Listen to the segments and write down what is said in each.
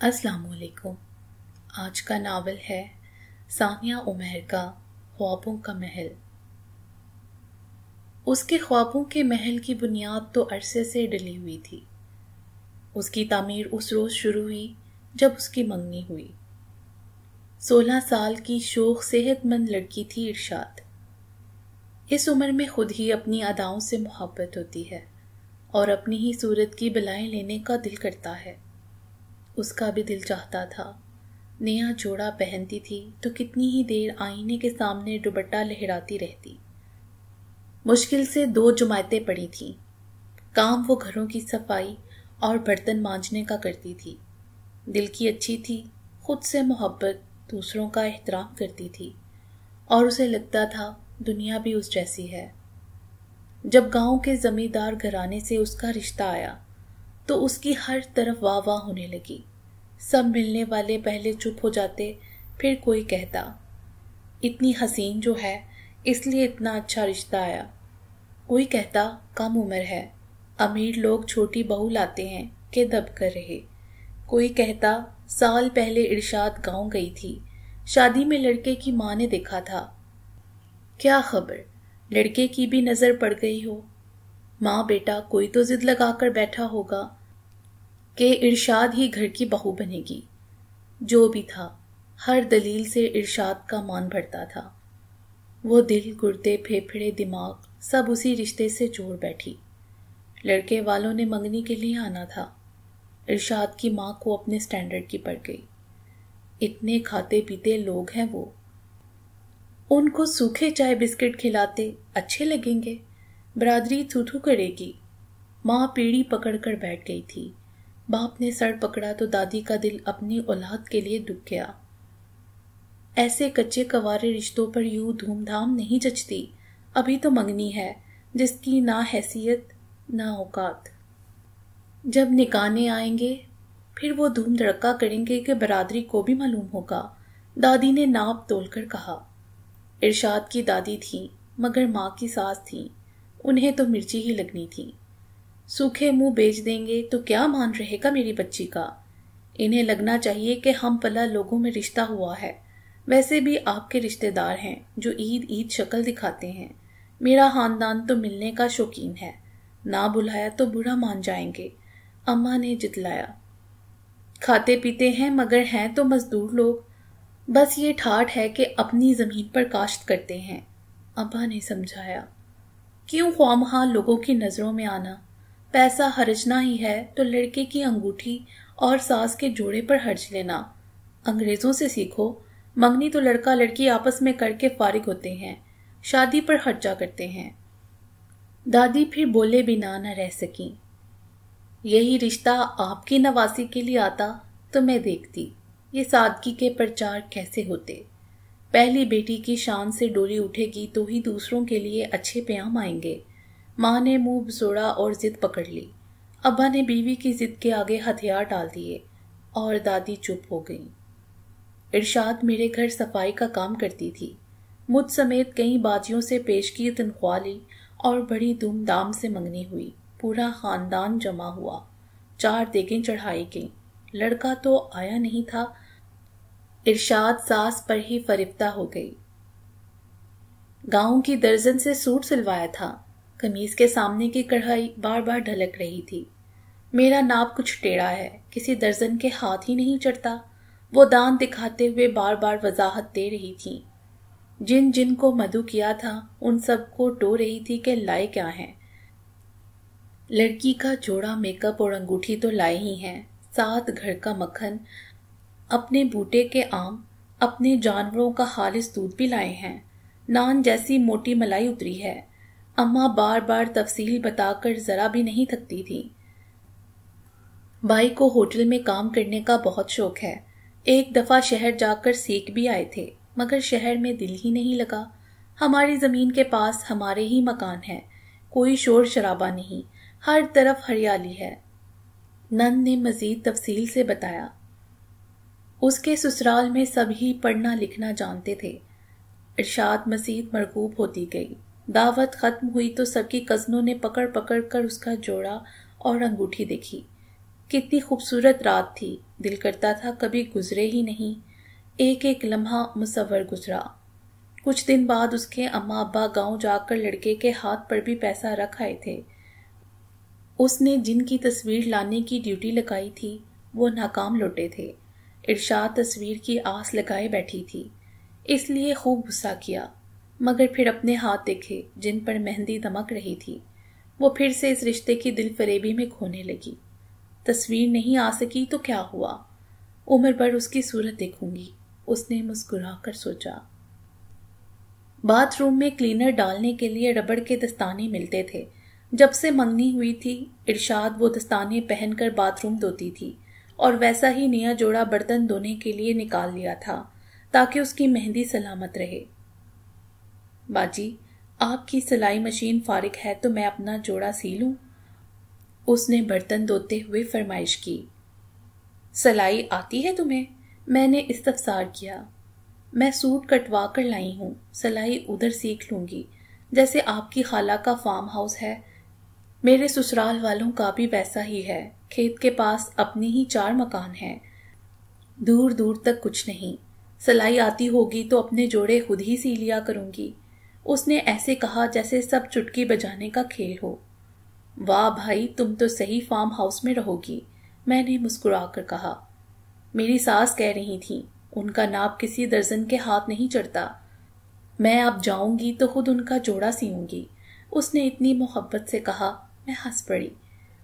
अस्सलाम वालेकुम। आज का नावल है सानिया उमैर का ख्वाबों का महल। उसके ख्वाबों के महल की बुनियाद तो अरसे से डली हुई थी। उसकी तामीर उस रोज शुरू हुई जब उसकी मंगनी हुई। 16 साल की शोख सेहतमंद लड़की थी इरशाद। इस उम्र में खुद ही अपनी अदाओं से मोहब्बत होती है और अपनी ही सूरत की बलाएं लेने का दिल करता है। उसका भी दिल चाहता था। नया जोड़ा पहनती थी तो कितनी ही देर आईने के सामने दुपट्टा लहराती रहती। मुश्किल से 2 जुमायतें पड़ी थीं। काम वो घरों की सफाई और बर्तन मांजने का करती थी। दिल की अच्छी थी, खुद से मोहब्बत, दूसरों का एहतराम करती थी और उसे लगता था दुनिया भी उस जैसी है। जब गांव के जमींदार घराने से उसका रिश्ता आया तो उसकी हर तरफ वाह वाह होने लगी। सब मिलने वाले पहले चुप हो जाते, फिर कोई कहता इतनी हसीन जो है इसलिए इतना अच्छा रिश्ता आया। कोई कहता कम उम्र है, अमीर लोग छोटी बहू लाते हैं कि दब कर रहे। कोई कहता साल पहले इरशाद गांव गई थी, शादी में लड़के की माँ ने देखा था। क्या खबर लड़के की भी नजर पड़ गई हो। माँ बेटा कोई तो जिद लगाकर बैठा होगा कि इरशाद ही घर की बहू बनेगी। जो भी था, हर दलील से इरशाद का मान बढ़ता था। वो दिल, गुर्दे, फेफड़े, दिमाग सब उसी रिश्ते से जोड़ बैठी। लड़के वालों ने मंगनी के लिए आना था। इरशाद की माँ को अपने स्टैंडर्ड की पड़ गई। इतने खाते पीते लोग हैं वो, उनको सूखे चाय बिस्किट खिलाते अच्छे लगेंगे। बरादरी थू-थू करेगी। माँ पीढ़ी पकड़कर बैठ गई थी। बाप ने सर पकड़ा तो दादी का दिल अपनी औलाद के लिए दुख गया। ऐसे कच्चे कवारे रिश्तों पर यूं धूमधाम नहीं जचती। अभी तो मंगनी है जिसकी ना हैसियत ना औकात। जब निकाहने आएंगे फिर वो धूम धड़का करेंगे कि बरादरी को भी मालूम होगा। दादी ने नाप तोलकर कहा। इरशाद की दादी थी मगर माँ की सास थी, उन्हें तो मिर्ची ही लगनी थी। सूखे मुंह बेच देंगे तो क्या मान रहेगा मेरी बच्ची का। इन्हें लगना चाहिए कि हम पला लोगों में रिश्ता हुआ है। वैसे भी आपके रिश्तेदार हैं जो ईद ईद शक्ल दिखाते हैं। मेरा खानदान तो मिलने का शौकीन है, ना बुलाया तो बुरा मान जाएंगे। अम्मा ने जितलाया। खाते पीते हैं मगर हैं तो मजदूर लोग। बस ये ठाठ है कि अपनी जमीन पर काश्त करते हैं। अब्बा ने समझाया। क्यों ख्वामखा लोगों की नजरों में आना। पैसा हर्जना ही है तो लड़के की अंगूठी और सास के जोड़े पर हर्ज लेना। अंग्रेजों से सीखो। मंगनी तो लड़का लड़की आपस में करके फारिग होते हैं, शादी पर खर्चा करते हैं। दादी फिर बोले बिना न रह सकी। यही रिश्ता आपकी नवासी के लिए आता तो मैं देखती ये सादगी के प्रचार कैसे होते। पहली बेटी की शान से डोली उठेगी तो ही दूसरों के लिए अच्छे प्याम आएंगे। माँ ने मुंह बसोड़ा और जिद पकड़ ली। अब्बा ने बीवी की जिद के आगे हथियार डाल दिए और दादी चुप हो गई। इरशाद मेरे घर सफाई का काम करती थी। मुझ समेत कई बाजियों से पेशगी तनख्वाह ली और बड़ी धूमधाम से मंगनी हुई। पूरा खानदान जमा हुआ। 4 देगें चढ़ाई गईं। लड़का तो आया नहीं था। इरशाद सास पर ही फरिफ्ता हो गई। गांव की दर्जन से सूट सिलवाया था। कमीज के सामने की कढ़ाई बार बार ढलक रही थी। मेरा नाप कुछ टेढ़ा है, किसी दर्जन के हाथ ही नहीं चढ़ता। वो दांत दिखाते हुए बार बार वजाहत दे रही थी। जिन जिन को मधु किया था उन सब को टो रही थी कि लाए क्या हैं। लड़की का जोड़ा मेकअप और अंगूठी तो लाए ही हैं, साथ घर का मक्खन, अपने बूटे के आम, अपने जानवरों का खालिस दूध भी लाए हैं। नान जैसी मोटी मलाई उतरी है। अम्मा बार बार तफसील बताकर जरा भी नहीं थकती थी। भाई को होटल में काम करने का बहुत शौक है। एक दफा शहर जाकर सीख भी आए थे मगर शहर में दिल ही नहीं लगा। हमारी जमीन के पास हमारे ही मकान हैं, कोई शोर शराबा नहीं, हर तरफ हरियाली है। नंद ने मजीद तफसील से बताया। उसके ससुराल में सभी पढ़ना लिखना जानते थे। इरशाद मजीद मरगूब होती गई। दावत खत्म हुई तो सबकी कज़नों ने पकड़ पकड़ कर उसका जोड़ा और अंगूठी देखी। کتنی خوبصورت رات تھی، دل کرتا تھا کبھی گزرے ہی نہیں۔ ایک ایک لمحہ مصور گزرا۔ کچھ دن بعد اس کے اماں ابا گاؤں جا کر لڑکے کے ہاتھ پر بھی پیسہ رکھ آئے تھے۔ اس نے جن کی تصویر لانے کی ڈیوٹی لگائی تھی وہ ناکام لوٹے تھے۔ ارشاد تصویر کی آس لگائے بیٹھی تھی، اس لیے خوب غصہ کیا، مگر پھر اپنے ہاتھ دیکھے جن پر مہندی دمک رہی تھی۔ وہ پھر سے اس رشتے کی دل فریبی میں کھونے لگی۔ تصویر نہیں آ سکی تو کیا ہوا، عمر بھر اس کی صورت دیکھوں گی، اس نے مسکرا کر سوچا۔ باتھ روم میں کلینر ڈالنے کے لیے ربڑ کے دستانے ملتے تھے۔ جب سے منگنی ہوئی تھی ارشاد وہ دستانے پہن کر باتھ روم دھوتی تھی، اور ویسا ہی نیا جوڑا برتن دھونے کے لیے نکال لیا تھا تاکہ اس کی مہندی سلامت رہے۔ باجی، آپ کی سلائی مشین فارغ ہے تو میں اپنا جوڑا سی لوں؟ اس نے برتن دھوتے ہوئے فرمائش کی۔ سلائی آتی ہے تمہیں؟ میں نے استفسار کیا۔ میں سوٹ کٹوا کر لائی ہوں، سلائی ادھر سیکھ لوں گی، جیسے آپ کی خالہ کا فارم ہاؤس ہے، میرے سسرال والوں کا بھی ویسا ہی ہے۔ کھیت کے پاس اپنی ہی 4 مکان ہیں، دور دور تک کچھ نہیں۔ سلائی آتی ہوگی تو اپنے جوڑے خود ہی سی لیا کروں گی، اس نے ایسے کہا جیسے سب چٹکی بجانے کا کھیل ہو۔ واہ بھائی، تم تو صحیح فارم ہاؤس میں رہو گی، میں نے مسکرا کر کہا۔ میری ساس کہہ رہی تھی، ان کا ناپ کسی درزن کے ہاتھ نہیں چڑھتا، میں اب جاؤں گی تو خود ان کا جوڑا سیوں گی، اس نے اتنی محبت سے کہا۔ میں ہنس پڑی۔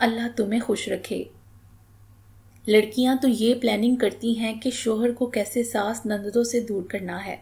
اللہ تمہیں خوش رکھے۔ لڑکیاں تو یہ پلاننگ کرتی ہیں کہ شوہر کو کیسے ساس نندوں سے دور کرنا ہے،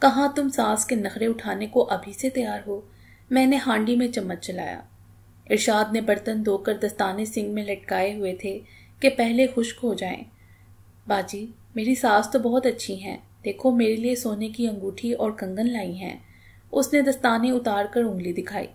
کہاں تم ساس کے نخرے اٹھانے کو ابھی سے تیار ہو۔ میں نے ہانڈی میں چمچ چلایا۔ ارشاد نے برتن دھو کر دستانے سنک میں لٹکائے ہوئے تھے کہ پہلے خشک ہو جائیں۔ باجی، میری ساس تو بہت اچھی ہیں، دیکھو میرے لیے سونے کی انگوٹھی اور کنگن لائی ہیں، اس نے دستانے اتار کر انگلی دکھائی۔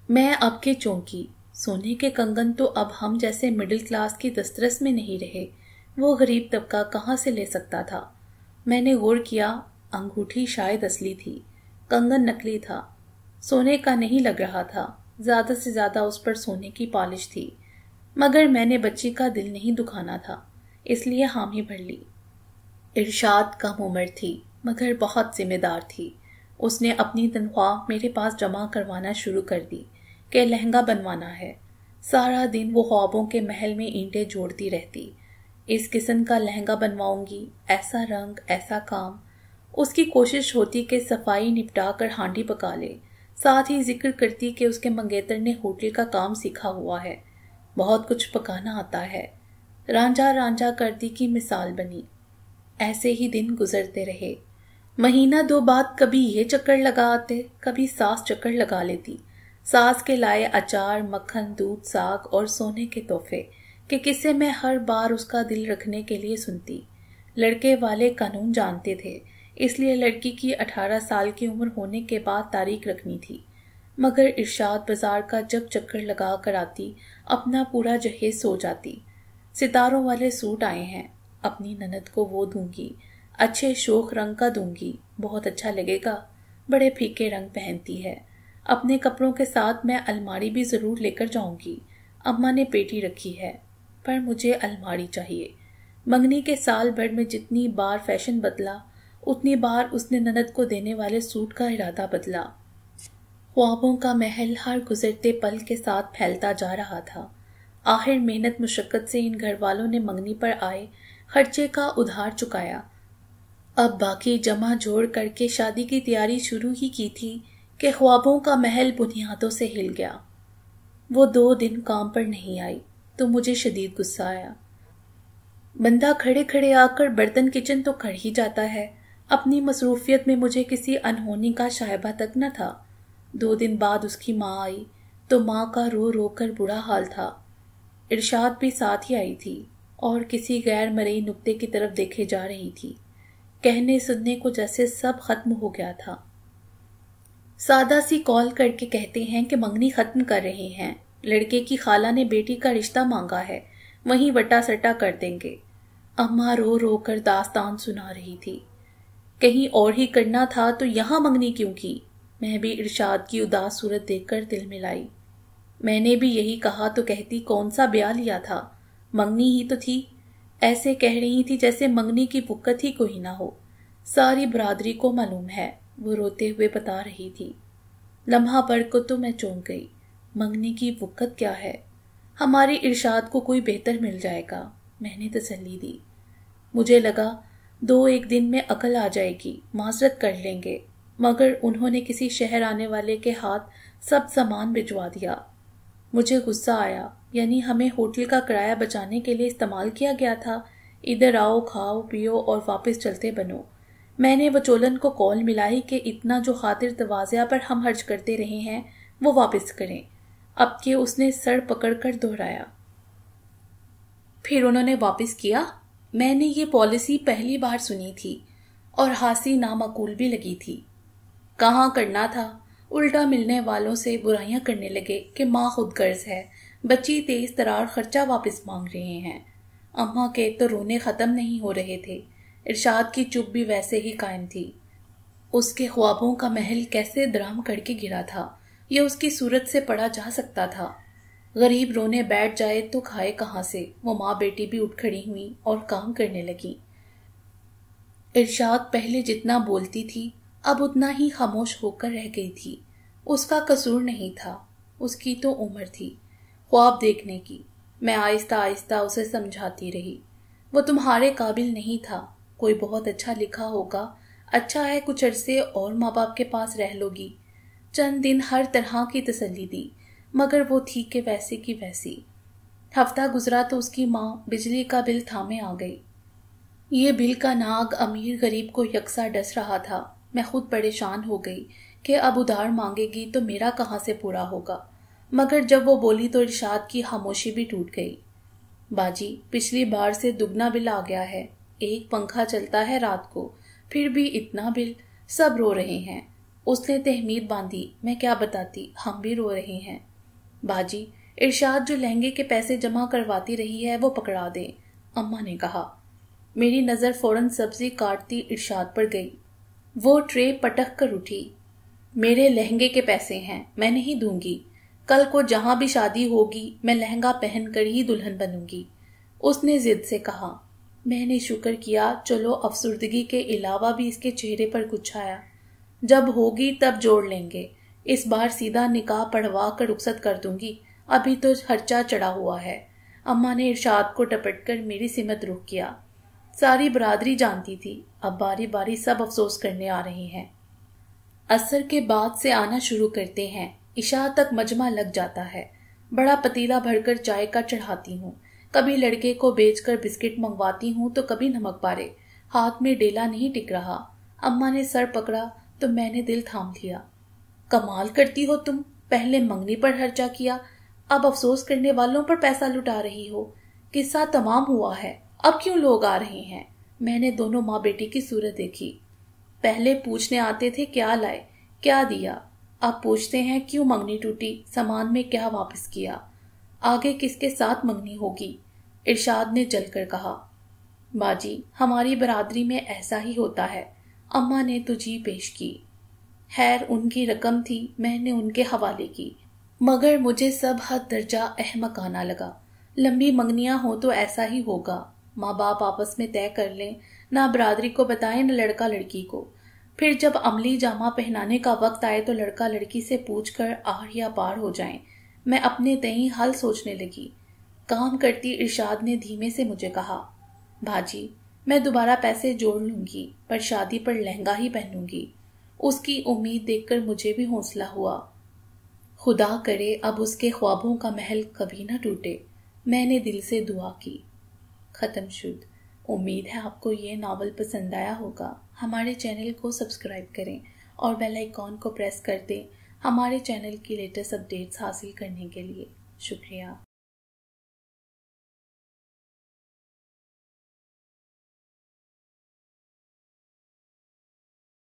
میں اب کے چونکی، سونے کے کنگن تو اب ہم جیسے مڈل کلاس کی دسترس میں نہیں رہے، وہ غریب طبقہ کہاں سے لے سکتا تھا۔ میں نے غور کیا، انگوٹھی شاید اصلی تھی، کنگن نکلی تھا، سونے کا نہیں لگ رہا تھا، زیادہ سے زیادہ اس پر سونے کی پالش تھی، مگر میں نے بچی کا دل نہیں دکھانا تھا، اس لیے حامی بھر لی۔ ارشاد کم عمر تھی مگر بہت ذمہ دار تھی۔ اس نے اپنی تنخواہ میرے پاس جمع کروانا شروع کر دی کہ لہنگا بنوانا ہے۔ سارا دن وہ خوابوں کے محل میں اینٹیں جوڑتی رہتی، اس قسم کا لہنگا بنواؤں گی، ایسا رنگ، ایسا کام۔ اس کی کوشش ہوتی کہ صفائی نپٹا کر ہانڈی پکا لے، ساتھ ہی ذکر کرتی کہ اس کے منگیتر نے ہوٹل کا کام سیکھا ہوا ہے، بہت کچھ پکانا آتا ہے۔ رانجھا رانجھا کرتی کی مثال بنی۔ ایسے ہی دن گزرتے رہے۔ مہینہ 2 بعد کبھی یہ چکر لگا آتے، کبھی ساس چکر لگا لیتی۔ ساس کے لائے اچار، مکھن، دودھ، ساگ اور سونے کے تحفے کہ قصے میں ہر بار اس کا دل رکھنے کے لیے سنتی۔ لڑکے والے قانون جانتے تھے، اس لیے لڑکی کی 18 سال کی عمر ہونے کے بعد تاریخ رکھنی تھی، مگر ارشاد بازار کا جب چکر لگا کر آتی اپنا پورا جہیز سو جاتی۔ ستاروں والے سوٹ آئے ہیں، اپنی نند کو وہ دوں گی، اچھے شوخ رنگ کا دوں گی، بہت اچھا لگے گا، بڑے پھیکے رنگ پہنتی ہے۔ اپنے کپڑوں کے ساتھ میں الماری بھی ضرور لے کر جاؤں گی، اماں نے پیٹی رکھی ہے، پر مجھے الماری چاہیے۔ منگنی کے سال بھر میں جتنی بار فیشن بدلا، اتنی بار اس نے نند کو دینے والے سوٹ کا ارادہ بدلا۔ خوابوں کا محل ہر گزرتے پل کے ساتھ پھیلتا جا رہا تھا۔ آخر محنت مشقت سے ان گھر والوں نے منگنی پر آئے خرچے کا ادھار چکایا۔ اب باقی جمع جوڑ کر کے شادی کی تیاری شروع ہی کی تھی کہ خوابوں کا محل بنیادوں سے ہل گیا۔ وہ 2 دن کام پر نہیں آئی تو مجھے شدید غصہ آیا۔ بندہ کھڑے کھڑے آ کر برتن کچن تو کر ہی جاتا ہے، اپنی مصروفیت میں مجھے کسی انہونی کا شائبہ تک نہ تھا۔ 2 دن بعد اس کی ماں آئی تو ماں کا رو رو کر برا حال تھا۔ ارشاد بھی ساتھ ہی آئی تھی اور کسی غیر مرئی نکتے کی طرف دیکھے جا رہی تھی۔ کہنے سننے کو جیسے سب ختم ہو گیا تھا۔ سادہ سی کال کر کے کہتے ہیں کہ منگنی ختم کر رہے ہیں، لڑکے کی خالہ نے بیٹی کا رشتہ مانگا ہے، وہیں وٹا سٹا کر دیں گے۔ اماں رو رو کر داستان سنا رہی تھی۔ کہیں اور ہی کرنا تھا تو یہاں منگنی کیوں کی؟ میں بھی ارشاد کی اداس صورت دیکھ کر دل ملائی۔ میں نے بھی یہی کہا تو کہتی کون سا بیاہ لیا تھا، मंगनी ही तो थी। ऐसे कह रही थी जैसे मंगनी की वुक्कत ही कोई ना हो। सारी बरादरी को मालूम है, वो रोते हुए बता रही थी। लम्हा भर को तो मैं चौंक गई। मंगनी की वुक्कत क्या है? हमारे इरशाद को कोई बेहतर मिल जाएगा, मैंने तसल्ली दी। मुझे लगा 2-1 दिन में अकल आ जाएगी, माजरत कर लेंगे, मगर उन्होंने किसी शहर आने वाले के हाथ सब सामान भिजवा दिया। मुझे गुस्सा आया, यानी हमें होटल का किराया बचाने के लिए इस्तेमाल किया गया था। इधर आओ, खाओ पियो और वापस चलते बनो। मैंने वचोलन को कॉल मिलाई कि इतना जो खातिर तवाज़ा पर हम खर्च करते रहे हैं वो वापस करें। अब कि उसने सर पकड़कर दोहराया। फिर उन्होंने वापस किया? मैंने ये पॉलिसी पहली बार सुनी थी और हासी नामाकूल भी लगी थी। कहाँ करना था, उल्टा मिलने वालों से बुराइयां करने लगे कि माँ खुद गर्ज है, बच्ची तेज तरार खर्चा वापस मांग रहे हैं। अम्मा के तो रोने खत्म नहीं हो रहे थे। इरशाद की चुप भी वैसे ही कायम थी। उसके ख्वाबों का महल कैसे दराम करके गिरा था, यह उसकी सूरत से पढ़ा जा सकता था। गरीब रोने बैठ जाए तो खाए कहाँ से। वो माँ बेटी भी उठ खड़ी हुई और काम करने लगी। इरशाद पहले जितना बोलती थी अब उतना ही खामोश होकर रह गई थी। उसका कसूर नहीं था, उसकी तो उम्र थी ख्वाब देखने की। मैं आहिस्ता आहिस्ता उसे समझाती रही। वो तुम्हारे काबिल नहीं था, कोई बहुत अच्छा लिखा होगा, अच्छा है कुछ अरसे और माँ बाप के पास रह लोगी। चंद दिन हर तरह की तसल्ली दी, मगर वो थी कि वैसी की वैसी। हफ्ता गुजरा तो उसकी माँ बिजली का बिल थामे आ गई। ये बिल का नाग अमीर गरीब को यकसा डस रहा था। मैं खुद परेशान हो गई कि अब उधार मांगेगी तो मेरा कहाँ से पूरा होगा। मगर जब वो बोली तो इरशाद की खामोशी भी टूट गई। बाजी, पिछली बार से दुगना बिल आ गया है। एक पंखा चलता है रात को, फिर भी इतना बिल। सब रो रहे हैं। उसने तहमीद बांधी। मैं क्या बताती, हम भी रो रहे हैं। बाजी, इरशाद जो लहंगे के पैसे जमा करवाती रही है वो पकड़ा दे, अम्मा ने कहा। मेरी नज़र फौरन सब्जी काटती इरशाद पर गई। वो ट्रे पटक कर उठी। मेरे लहंगे के पैसे हैं, मैं नहीं दूंगी। कल को जहां भी शादी होगी मैं लहंगा पहनकर ही दुल्हन बनूंगी, उसने जिद से कहा। मैंने शुक्र किया, चलो अफसुर्दगी के अलावा भी इसके चेहरे पर कुछ आया। जब होगी तब जोड़ लेंगे। इस बार सीधा निकाह पढ़वा कर रुखसत कर दूंगी, अभी तो खर्चा चढ़ा हुआ है। अम्मा ने इरशाद को टपटकर मेरी सिमत रुख किया। सारी बरादरी जानती थी, अब बारी बारी सब अफसोस करने आ रहे हैं। असर के बाद से आना शुरू करते हैं, इशा तक मजमा लग जाता है। बड़ा पतीला भरकर चाय का चढ़ाती हूँ। कभी लड़के को बेचकर बिस्किट मंगवाती हूँ तो कभी नमक पारे। हाथ में डेला नहीं टिक रहा। अम्मा ने सर पकड़ा तो मैंने दिल थाम लिया। कमाल करती हो तुम, पहले मंगनी पर खर्चा किया, अब अफसोस करने वालों पर पैसा लुटा रही हो। किस्सा तमाम हुआ है, अब क्यों लोग आ रहे हैं? मैंने दोनों माँ बेटी की सूरत देखी। पहले पूछने आते थे क्या लाए, क्या दिया, अब पूछते हैं क्यों मंगनी टूटी, सामान में क्या वापस किया, आगे किसके साथ मंगनी होगी। इरशाद ने जलकर कहा। बाजी, हमारी बरादरी में ऐसा ही होता है। अम्मा ने तुझी पेश की। खैर उनकी रकम थी, मैंने उनके हवाले की, मगर मुझे सब हद दर्जा अहमकाना लगा। लंबी मंगनियां हो तो ऐसा ही होगा। माँ बाप आपस में तय कर लें, ना बरादरी को बताएं न लड़का लड़की को। फिर जब अमली जामा पहनाने का वक्त आए तो लड़का लड़की से पूछकर आर या पार हो जाएं। मैं अपने तय हल सोचने लगी। काम करती इरशाद ने धीमे से मुझे कहा, भाजी मैं दोबारा पैसे जोड़ लूंगी, पर शादी पर लहंगा ही पहनूंगी। उसकी उम्मीद देखकर मुझे भी हौसला हुआ। खुदा करे अब उसके ख्वाबों का महल कभी न टूटे। मैंने दिल से दुआ की। खत्म शुद। उम्मीद है आपको ये नावल पसंद आया होगा। हमारे चैनल को सब्सक्राइब करें और बेल आइकॉन को प्रेस कर दें हमारे चैनल की लेटेस्ट अपडेट्स हासिल करने के लिए। शुक्रिया।